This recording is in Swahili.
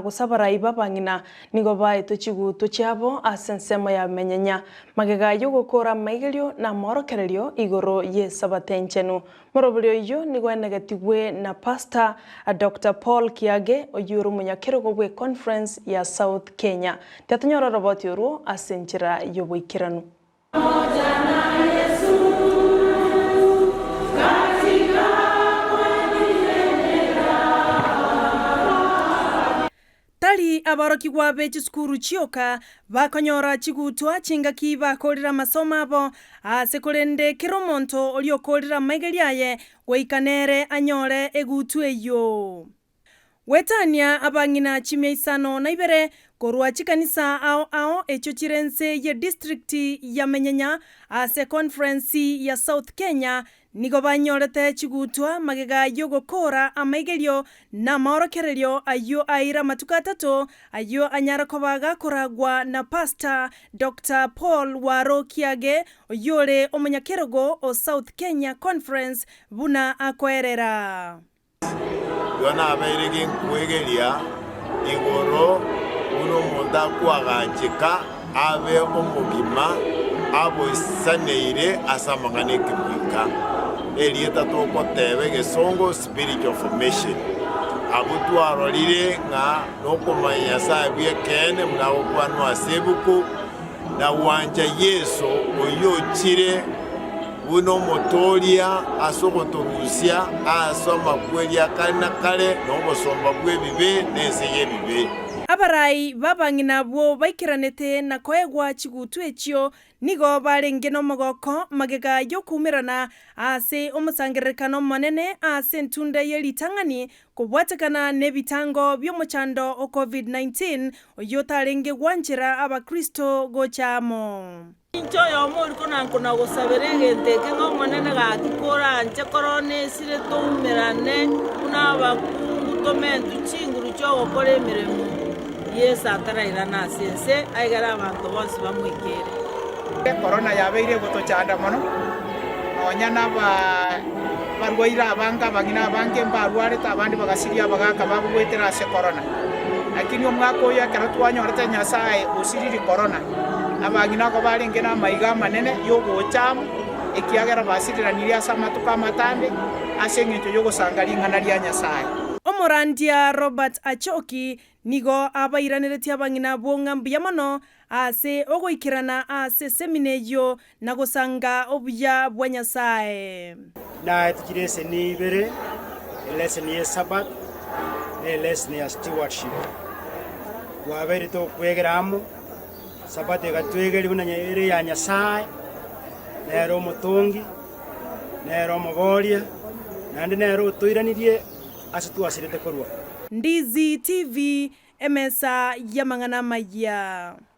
gusabara ibabangina nigo baito chiguto cyabo asensemo ya Menyenya magega yo gukora maigelio na morokererio igoro yesabatenchenu morobulio yo nigo negativwe na pastor Dr. Paul Kiage oyuru munyakero gwe conference ya South Kenya tatanyora robot yoru asenchira yoboikiranu Tali abaroki wabe chiskuru chioka bakonyora chigutwa chingaki bakorera masomo abo asekolende kiromonto oliokorera maigeliaye weikanere anyore egutu eyo wetania abangina chimyeisano na ibere korwa chikanisa ao echo chirense ye district ya Menyenya ase conference ya South Kenya nigo banyorete chigutwa magega yo gukora amaigelio na maorokererio ayo aira matukatato ayo anyara kobaga koragwa na pastor Dr. Paul Waro Kiage oyore omunyakerogo o South Kenya conference buna akwerera yona abairege kwegelia igoro uno monda kwagachika abe omugima abo saneire asamangane kibwika elieta toko tebe gesongo spiritual formation abutu arolire nga nokomanya sabye kene mnawo kwanu asebuku na wanja Yesu oyochire buno motolia asokotorusia asoma kwelia kana kale nobosomba bwebibe neseye bibe abarai babangina bo baikiranete na koegwa chigutu echio nigo barengeno mogoko magega yo kumirana ase omusangerekano manene ase ntunde yelitangani kubwatekana nebitango byomuchando o COVID-19 oyotarenge gwanjira abakristo gochamo Incho yo muri kuna gosaberenge ngo manene ga kikora nche korone sire tumirane kuna bakungu tomentu chinguru cyo gukora emiremo Yes ataraira na sense aigara abantu bose bamwikere corona yabeire gutochanda mono nonyana barwaira abanga bagina bange mbarware tabandi bagasiria bagaka babwetera se corona lakini omwaka oyo akara twanyorete nyasaye usiriri corona abagina ko barenge na maiga manene yo gochamu ekiagera basiriranira samatuka matambe asengeto yo gosangaringana lya nyasaye Omorandia Robert Achoki nigo abairanireti abangina bongambi yamano ase ogoikirana ase semineyo na gosanga obuya bwa Nyasaye na tikirese ni ibere lesson ye sabat lesson ya stewardship wabere to kwegeramu sabat gatwegeri bunanya ere ya Nyasaye nero mutongi nero mogoria nandi nero toiranirie asituasirete korwa Ndizi TV emesa ya mangana maya